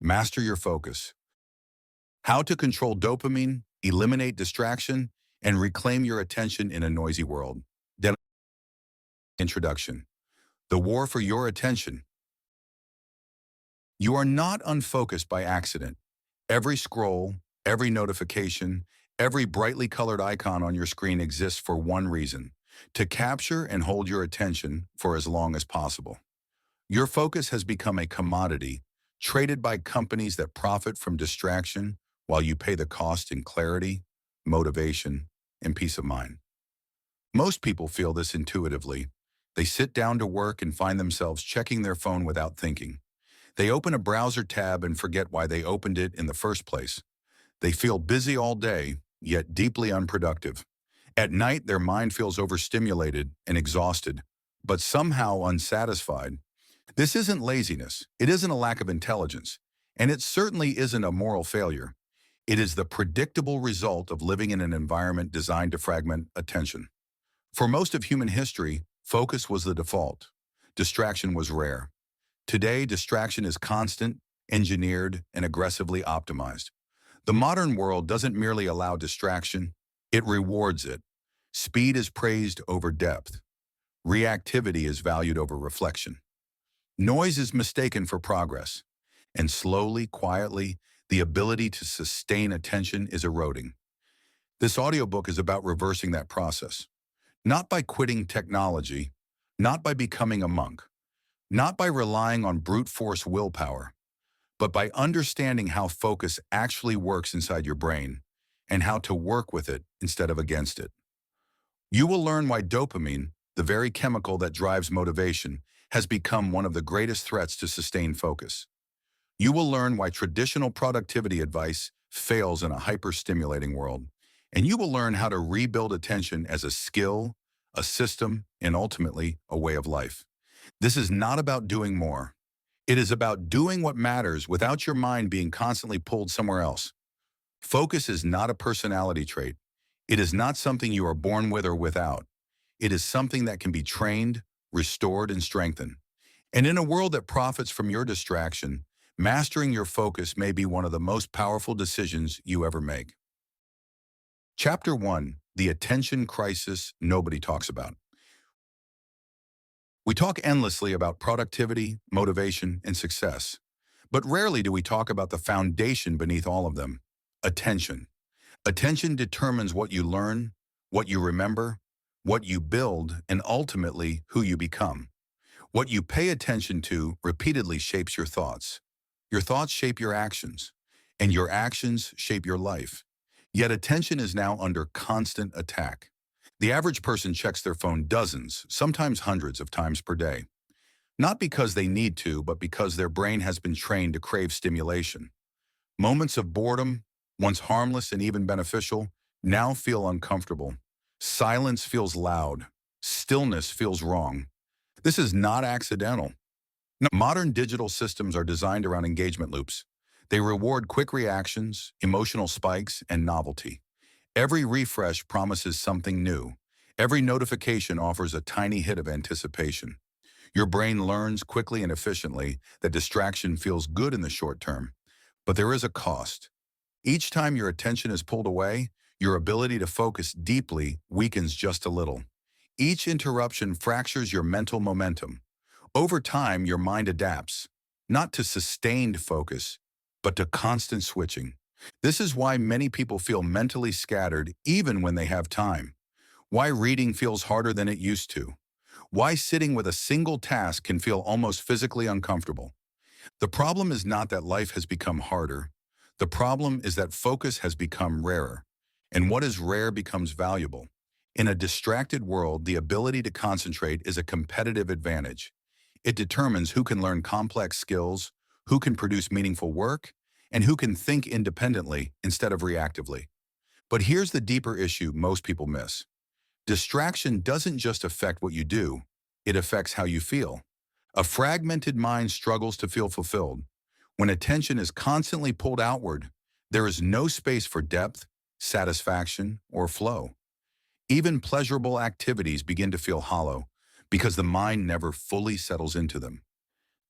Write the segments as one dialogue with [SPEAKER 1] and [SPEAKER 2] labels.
[SPEAKER 1] Master your focus. How to control dopamine, eliminate distraction, and reclaim your attention in a noisy world. Then, introduction. The war for your attention. You are not unfocused by accident. Every scroll, every notification, every brightly colored icon on your screen exists for one reason: to capture and hold your attention for as long as possible. Your focus has become a commodity, traded by companies that profit from distraction while you pay the cost in clarity, motivation, and peace of mind. Most people feel this intuitively. They sit down to work and find themselves checking their phone without thinking. They open a browser tab and forget why they opened it in the first place. They feel busy all day, yet deeply unproductive. At night, their mind feels overstimulated and exhausted, but somehow unsatisfied. This isn't laziness, it isn't a lack of intelligence, and it certainly isn't a moral failure. It is the predictable result of living in an environment designed to fragment attention. For most of human history, focus was the default. Distraction was rare. Today, distraction is constant, engineered, and aggressively optimized. The modern world doesn't merely allow distraction, it rewards it. Speed is praised over depth. Reactivity is valued over reflection. Noise is mistaken for progress. And slowly, quietly, the ability to sustain attention is eroding. This audiobook is about reversing that process. Not by quitting technology, not by becoming a monk, not by relying on brute force willpower, but by understanding how focus actually works inside your brain and how to work with it instead of against it. You will learn why dopamine, the very chemical that drives motivation, has become one of the greatest threats to sustained focus. You will learn why traditional productivity advice fails in a hyper-stimulating world. And you will learn how to rebuild attention as a skill, a system, and ultimately a way of life. This is not about doing more. It is about doing what matters without your mind being constantly pulled somewhere else. Focus is not a personality trait. It is not something you are born with or without. It is something that can be trained, restored, and strengthened. And in a world that profits from your distraction, mastering your focus may be one of the most powerful decisions you ever make. Chapter 1: The Attention Crisis Nobody Talks About. We talk endlessly about productivity, motivation, and success, but rarely do we talk about the foundation beneath all of them: attention. Attention determines what you learn, what you remember, what you build, and ultimately who you become. What you pay attention to repeatedly shapes your thoughts. Your thoughts shape your actions, and your actions shape your life. Yet attention is now under constant attack. The average person checks their phone dozens, sometimes hundreds of times per day. Not because they need to, but because their brain has been trained to crave stimulation. Moments of boredom, once harmless and even beneficial, now feel uncomfortable. Silence feels loud. Stillness feels wrong. This is not accidental. No, modern digital systems are designed around engagement loops. They reward quick reactions, emotional spikes, and novelty. Every refresh promises something new. Every notification offers a tiny hit of anticipation. Your brain learns quickly and efficiently that distraction feels good in the short term, but there is a cost. Each time your attention is pulled away, your ability to focus deeply weakens just a little. Each interruption fractures your mental momentum. Over time, your mind adapts, not to sustained focus, but to constant switching. This is why many people feel mentally scattered even when they have time. Why reading feels harder than it used to. Why sitting with a single task can feel almost physically uncomfortable. The problem is not that life has become harder. The problem is that focus has become rarer. And what is rare becomes valuable. In a distracted world, the ability to concentrate is a competitive advantage. It determines who can learn complex skills, who can produce meaningful work, and who can think independently instead of reactively. But here's the deeper issue most people miss. Distraction doesn't just affect what you do, it affects how you feel. A fragmented mind struggles to feel fulfilled. When attention is constantly pulled outward, there is no space for depth, satisfaction, or flow. Even pleasurable activities begin to feel hollow because the mind never fully settles into them.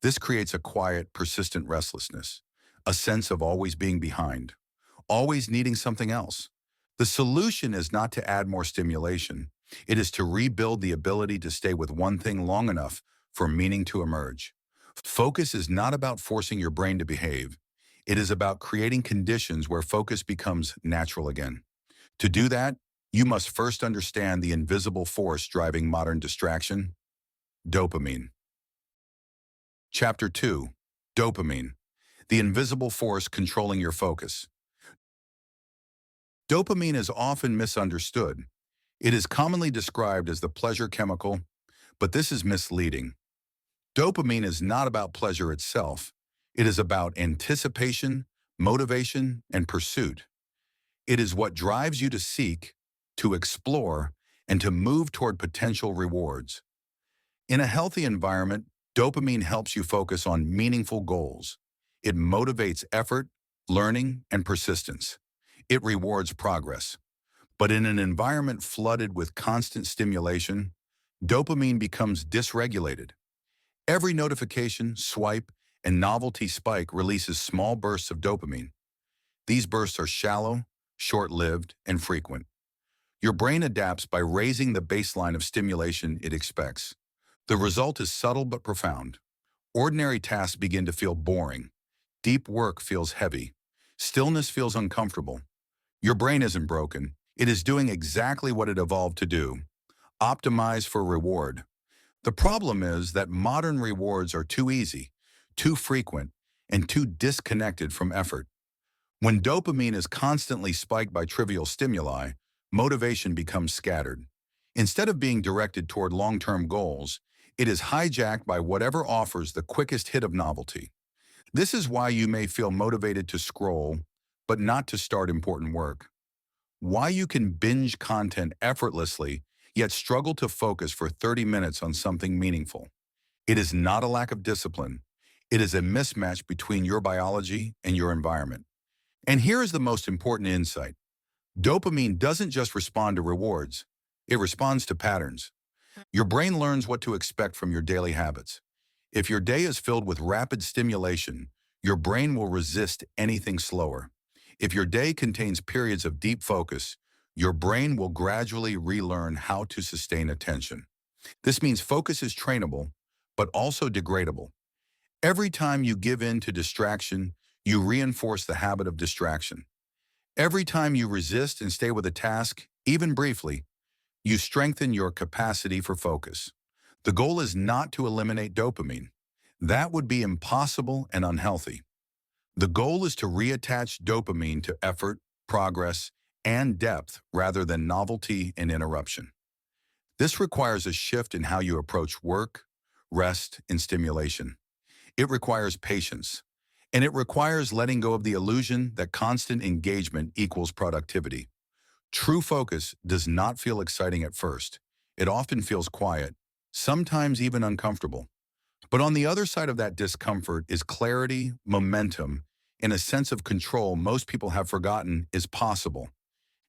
[SPEAKER 1] This creates a quiet, persistent restlessness, a sense of always being behind, always needing something else. The solution is not to add more stimulation. It is to rebuild the ability to stay with one thing long enough for meaning to emerge. Focus is not about forcing your brain to behave. It is about creating conditions where focus becomes natural again. To do that, you must first understand the invisible force driving modern distraction: dopamine. Chapter 2. Dopamine, the invisible force controlling your focus. Dopamine is often misunderstood. It is commonly described as the pleasure chemical, but this is misleading. Dopamine is not about pleasure itself. It is about anticipation, motivation, and pursuit. It is what drives you to seek, to explore, and to move toward potential rewards. In a healthy environment, dopamine helps you focus on meaningful goals. It motivates effort, learning, and persistence. It rewards progress. But in an environment flooded with constant stimulation, dopamine becomes dysregulated. Every notification, swipe, and novelty spike releases small bursts of dopamine. These bursts are shallow, short-lived, and frequent. Your brain adapts by raising the baseline of stimulation it expects. The result is subtle but profound. Ordinary tasks begin to feel boring. Deep work feels heavy. Stillness feels uncomfortable. Your brain isn't broken. It is doing exactly what it evolved to do: optimize for reward. The problem is that modern rewards are too easy, too frequent, and too disconnected from effort. When dopamine is constantly spiked by trivial stimuli, motivation becomes scattered. Instead of being directed toward long-term goals, it is hijacked by whatever offers the quickest hit of novelty. This is why you may feel motivated to scroll, but not to start important work. Why you can binge content effortlessly, yet struggle to focus for 30 minutes on something meaningful. It is not a lack of discipline. It is a mismatch between your biology and your environment. And here is the most important insight. Dopamine doesn't just respond to rewards. It responds to patterns. Your brain learns what to expect from your daily habits. If your day is filled with rapid stimulation, your brain will resist anything slower. If your day contains periods of deep focus, your brain will gradually relearn how to sustain attention. This means focus is trainable, but also degradable. Every time you give in to distraction, you reinforce the habit of distraction. Every time you resist and stay with a task, even briefly, you strengthen your capacity for focus. The goal is not to eliminate dopamine. That would be impossible and unhealthy. The goal is to reattach dopamine to effort, progress, and depth rather than novelty and interruption. This requires a shift in how you approach work, rest, and stimulation. It requires patience, and it requires letting go of the illusion that constant engagement equals productivity. True focus does not feel exciting at first. It often feels quiet, sometimes even uncomfortable. But on the other side of that discomfort is clarity, momentum, and a sense of control most people have forgotten is possible.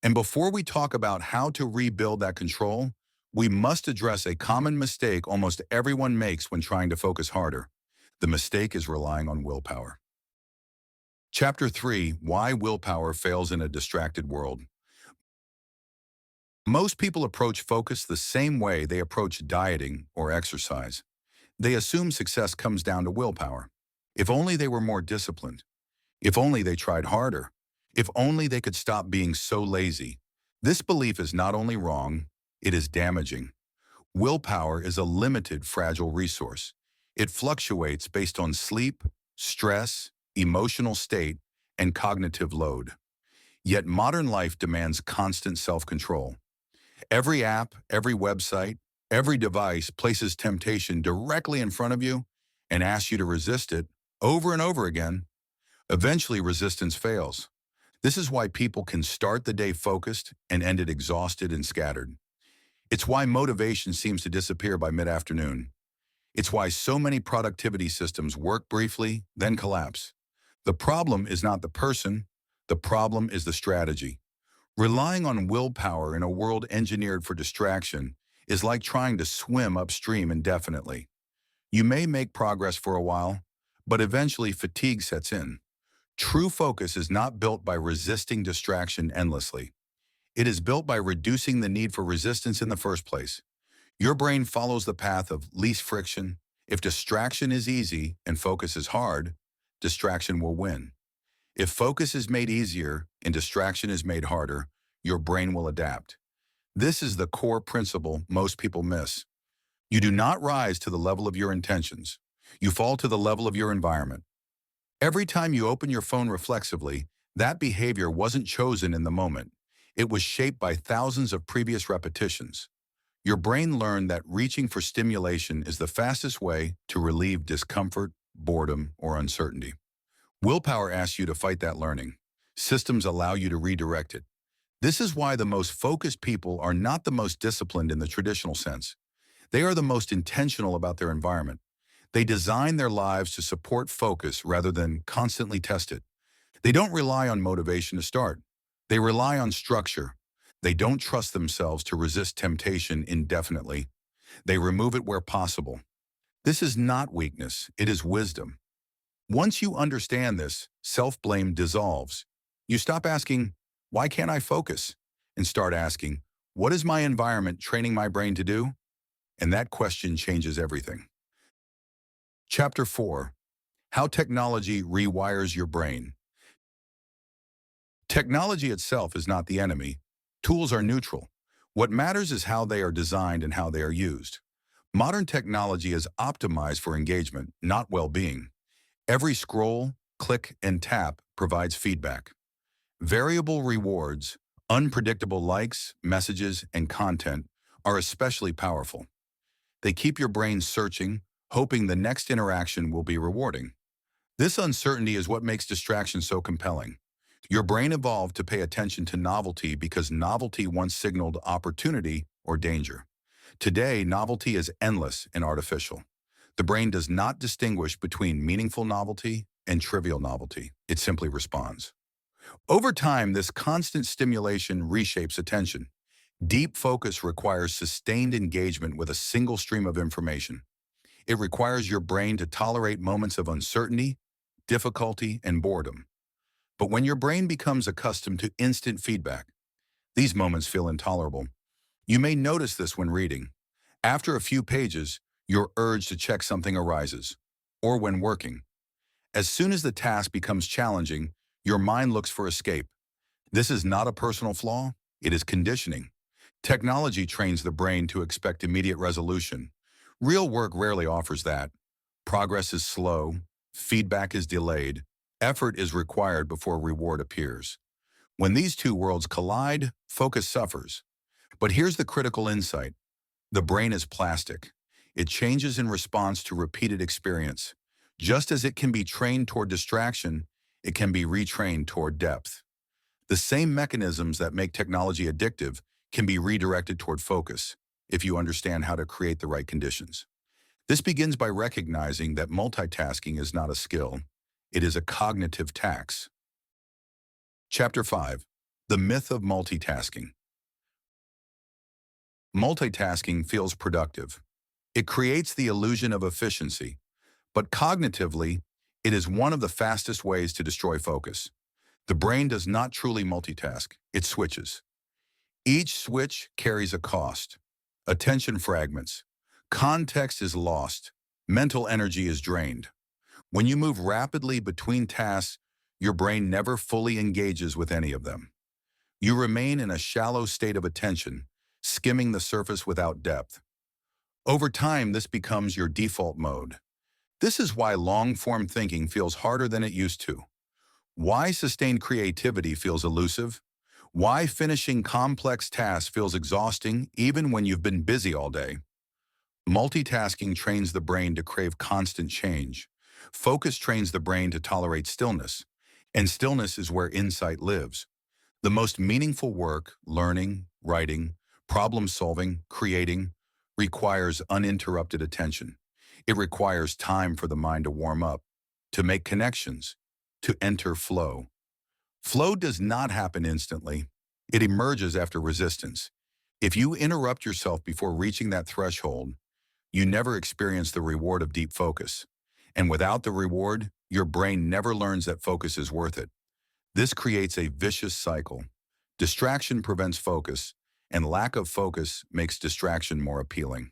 [SPEAKER 1] And before we talk about how to rebuild that control, we must address a common mistake almost everyone makes when trying to focus harder. The mistake is relying on willpower. Chapter 3: Why Willpower Fails in a Distracted World. Most people approach focus the same way they approach dieting or exercise. They assume success comes down to willpower. If only they were more disciplined. If only they tried harder. If only they could stop being so lazy. This belief is not only wrong, it is damaging. Willpower is a limited, fragile resource. It fluctuates based on sleep, stress, emotional state, and cognitive load. Yet modern life demands constant self-control. Every app, every website, every device places temptation directly in front of you and asks you to resist it over and over again. Eventually, resistance fails. This is why people can start the day focused and end it exhausted and scattered. It's why motivation seems to disappear by mid-afternoon. It's why so many productivity systems work briefly, then collapse. The problem is not the person, the problem is the strategy. Relying on willpower in a world engineered for distraction is like trying to swim upstream indefinitely. You may make progress for a while, but eventually fatigue sets in. True focus is not built by resisting distraction endlessly. It is built by reducing the need for resistance in the first place. Your brain follows the path of least friction. If distraction is easy and focus is hard, distraction will win. If focus is made easier and distraction is made harder, your brain will adapt. This is the core principle most people miss. You do not rise to the level of your intentions. You fall to the level of your environment. Every time you open your phone reflexively, that behavior wasn't chosen in the moment. It was shaped by thousands of previous repetitions. Your brain learned that reaching for stimulation is the fastest way to relieve discomfort, boredom, or uncertainty. Willpower asks you to fight that learning. Systems allow you to redirect it. This is why the most focused people are not the most disciplined in the traditional sense. They are the most intentional about their environment. They design their lives to support focus rather than constantly test it. They don't rely on motivation to start. They rely on structure. They don't trust themselves to resist temptation indefinitely. They remove it where possible. This is not weakness, it is wisdom. Once you understand this, self-blame dissolves. You stop asking, "Why can't I focus?" and start asking, "What is my environment training my brain to do?" And that question changes everything. Chapter 4. How Technology Rewires Your Brain. Technology itself is not the enemy. Tools are neutral. What matters is how they are designed and how they are used. Modern technology is optimized for engagement, not well-being. Every scroll, click, and tap provides feedback. Variable rewards, unpredictable likes, messages, and content are especially powerful. They keep your brain searching, hoping the next interaction will be rewarding. This uncertainty is what makes distraction so compelling. Your brain evolved to pay attention to novelty because novelty once signaled opportunity or danger. Today, novelty is endless and artificial. The brain does not distinguish between meaningful novelty and trivial novelty. It simply responds. Over time, this constant stimulation reshapes attention. Deep focus requires sustained engagement with a single stream of information. It requires your brain to tolerate moments of uncertainty, difficulty, and boredom. But when your brain becomes accustomed to instant feedback, these moments feel intolerable. You may notice this when reading. After a few pages, your urge to check something arises, or when working. As soon as the task becomes challenging, your mind looks for escape. This is not a personal flaw, it is conditioning. Technology trains the brain to expect immediate resolution. Real work rarely offers that. Progress is slow, feedback is delayed, effort is required before reward appears. When these two worlds collide, focus suffers. But here's the critical insight. The brain is plastic. It changes in response to repeated experience. Just as it can be trained toward distraction, it can be retrained toward depth. The same mechanisms that make technology addictive can be redirected toward focus if you understand how to create the right conditions. This begins by recognizing that multitasking is not a skill. It is a cognitive tax. Chapter 5. The Myth of Multitasking. Multitasking feels productive. It creates the illusion of efficiency, but cognitively, it is one of the fastest ways to destroy focus. The brain does not truly multitask, it switches. Each switch carries a cost. Attention fragments. Context is lost. Mental energy is drained. When you move rapidly between tasks, your brain never fully engages with any of them. You remain in a shallow state of attention, skimming the surface without depth. Over time, this becomes your default mode. This is why long-form thinking feels harder than it used to. Why sustained creativity feels elusive. Why finishing complex tasks feels exhausting even when you've been busy all day. Multitasking trains the brain to crave constant change. Focus trains the brain to tolerate stillness. And stillness is where insight lives. The most meaningful work, learning, writing, problem-solving, creating, requires uninterrupted attention. It requires time for the mind to warm up, to make connections, to enter flow. Flow does not happen instantly. It emerges after resistance. If you interrupt yourself before reaching that threshold, you never experience the reward of deep focus. And without the reward, your brain never learns that focus is worth it. This creates a vicious cycle. Distraction prevents focus, and lack of focus makes distraction more appealing.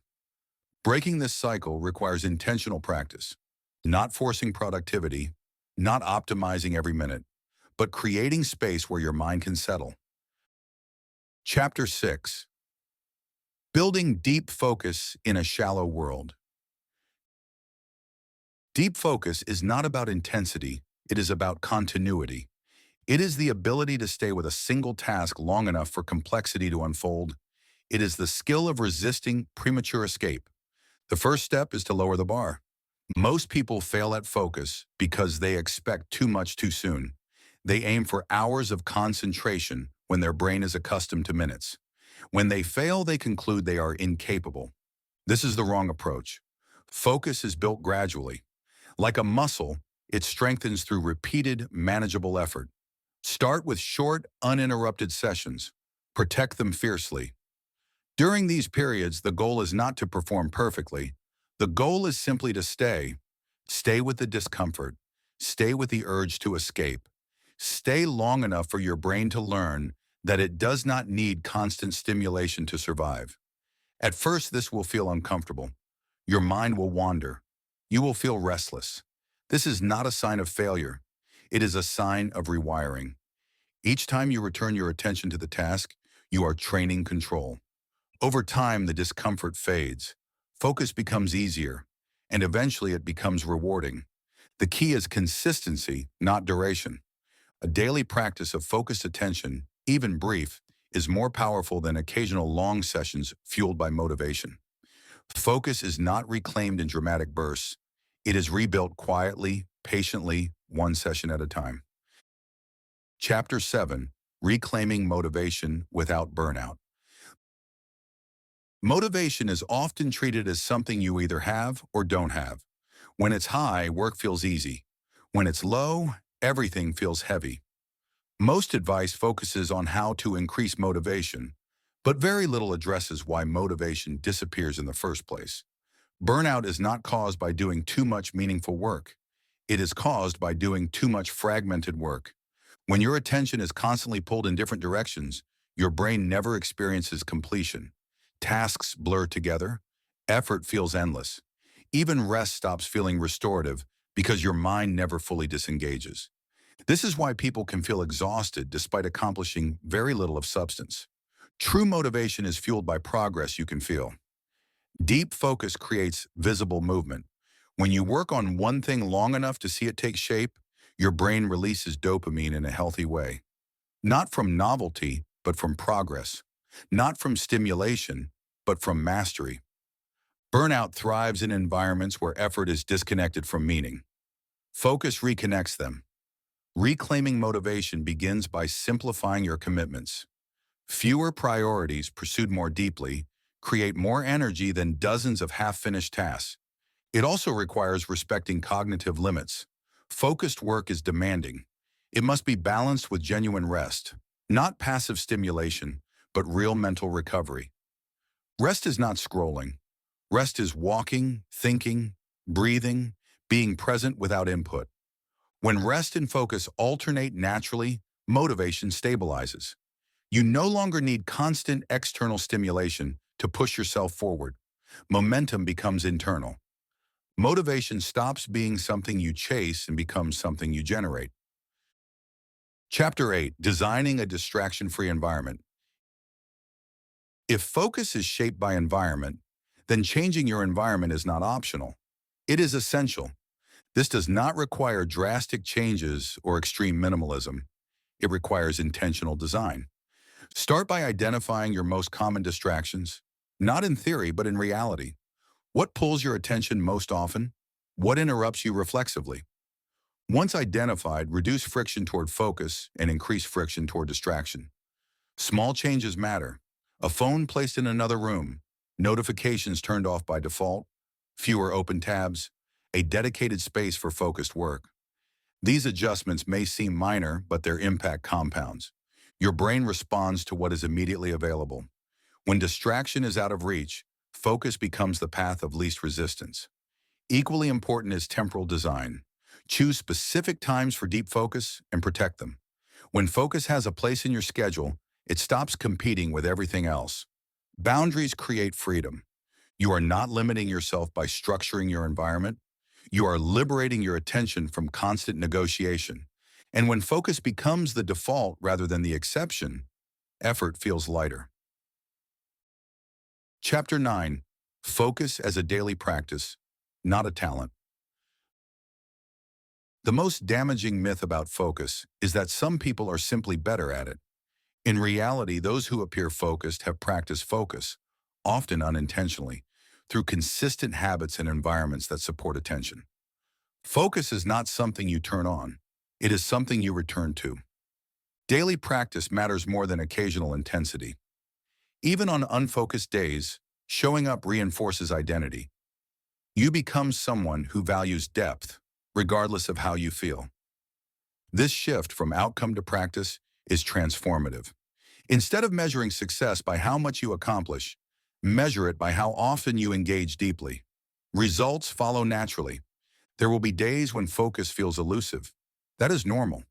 [SPEAKER 1] Breaking this cycle requires intentional practice, not forcing productivity, not optimizing every minute, but creating space where your mind can settle. Chapter 6. Building Deep Focus in a Shallow World. Deep focus is not about intensity, it is about continuity. It is the ability to stay with a single task long enough for complexity to unfold. It is the skill of resisting premature escape. The first step is to lower the bar. Most people fail at focus because they expect too much too soon. They aim for hours of concentration when their brain is accustomed to minutes. When they fail, they conclude they are incapable. This is the wrong approach. Focus is built gradually. Like a muscle, it strengthens through repeated, manageable effort. Start with short, uninterrupted sessions. Protect them fiercely. During these periods, the goal is not to perform perfectly. The goal is simply to stay. Stay with the discomfort. Stay with the urge to escape. Stay long enough for your brain to learn that it does not need constant stimulation to survive. At first, this will feel uncomfortable. Your mind will wander. You will feel restless. This is not a sign of failure. It is a sign of rewiring. Each time you return your attention to the task, you are training control. Over time, the discomfort fades. Focus becomes easier, and eventually it becomes rewarding. The key is consistency, not duration. A daily practice of focused attention, even brief, is more powerful than occasional long sessions fueled by motivation. Focus is not reclaimed in dramatic bursts. It is rebuilt quietly, patiently, one session at a time. Chapter 7. Reclaiming Motivation Without Burnout. Motivation is often treated as something you either have or don't have. When it's high, work feels easy. When it's low, everything feels heavy. Most advice focuses on how to increase motivation, but very little addresses why motivation disappears in the first place. Burnout is not caused by doing too much meaningful work. It is caused by doing too much fragmented work. When your attention is constantly pulled in different directions, your brain never experiences completion. Tasks blur together. Effort feels endless. Even rest stops feeling restorative because your mind never fully disengages. This is why people can feel exhausted despite accomplishing very little of substance. True motivation is fueled by progress you can feel. Deep focus creates visible movement. When you work on one thing long enough to see it take shape, your brain releases dopamine in a healthy way. Not from novelty, but from progress. Not from stimulation, but from mastery. Burnout thrives in environments where effort is disconnected from meaning. Focus reconnects them. Reclaiming motivation begins by simplifying your commitments. Fewer priorities pursued more deeply create more energy than dozens of half-finished tasks. It also requires respecting cognitive limits. Focused work is demanding. It must be balanced with genuine rest, not passive stimulation, but real mental recovery. Rest is not scrolling. Rest is walking, thinking, breathing, being present without input. When rest and focus alternate naturally, motivation stabilizes. You no longer need constant external stimulation to push yourself forward. Momentum becomes internal. Motivation stops being something you chase and becomes something you generate. Chapter 8. Designing a Distraction-Free Environment. If focus is shaped by environment, then changing your environment is not optional. It is essential. This does not require drastic changes or extreme minimalism. It requires intentional design. Start by identifying your most common distractions, not in theory, but in reality. What pulls your attention most often? What interrupts you reflexively? Once identified, reduce friction toward focus and increase friction toward distraction. Small changes matter. A phone placed in another room, notifications turned off by default, fewer open tabs, a dedicated space for focused work. These adjustments may seem minor, but their impact compounds. Your brain responds to what is immediately available. When distraction is out of reach, focus becomes the path of least resistance. Equally important is temporal design. Choose specific times for deep focus and protect them. When focus has a place in your schedule, it stops competing with everything else. Boundaries create freedom. You are not limiting yourself by structuring your environment. You are liberating your attention from constant negotiation. And when focus becomes the default rather than the exception, effort feels lighter. Chapter 9. Focus as a daily practice, not a talent. The most damaging myth about focus is that some people are simply better at it. In reality, those who appear focused have practiced focus, often unintentionally, through consistent habits and environments that support attention. Focus is not something you turn on. It is something you return to. Daily practice matters more than occasional intensity. Even on unfocused days, showing up reinforces identity. You become someone who values depth, regardless of how you feel. This shift from outcome to practice is transformative. Instead of measuring success by how much you accomplish, measure it by how often you engage deeply. Results follow naturally. There will be days when focus feels elusive. That is normal.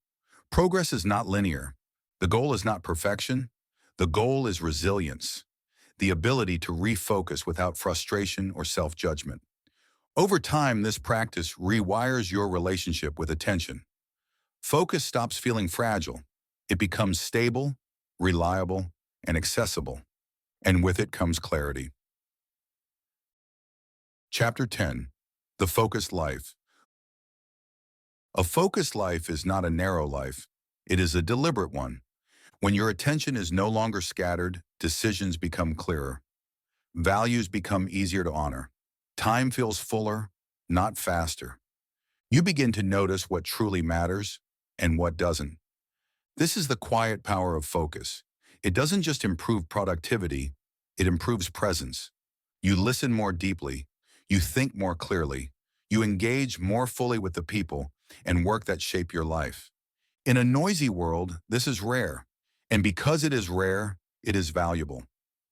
[SPEAKER 1] Progress is not linear. The goal is not perfection. The goal is resilience, the ability to refocus without frustration or self-judgment. Over time, this practice rewires your relationship with attention. Focus stops feeling fragile. It becomes stable, reliable, and accessible. And with it comes clarity. Chapter 10. The Focused Life. A focused life is not a narrow life. It is a deliberate one. When your attention is no longer scattered, decisions become clearer. Values become easier to honor. Time feels fuller, not faster. You begin to notice what truly matters and what doesn't. This is the quiet power of focus. It doesn't just improve productivity, it improves presence. You listen more deeply, you think more clearly, you engage more fully with the people and work that shape your life. In a noisy world, this is rare. And because it is rare, it is valuable.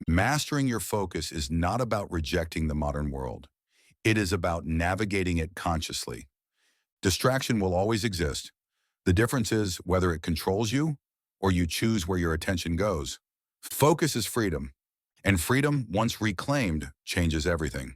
[SPEAKER 1] Mastering your focus is not about rejecting the modern world. It is about navigating it consciously. Distraction will always exist. The difference is whether it controls you or you choose where your attention goes. Focus is freedom, and freedom, once reclaimed, changes everything.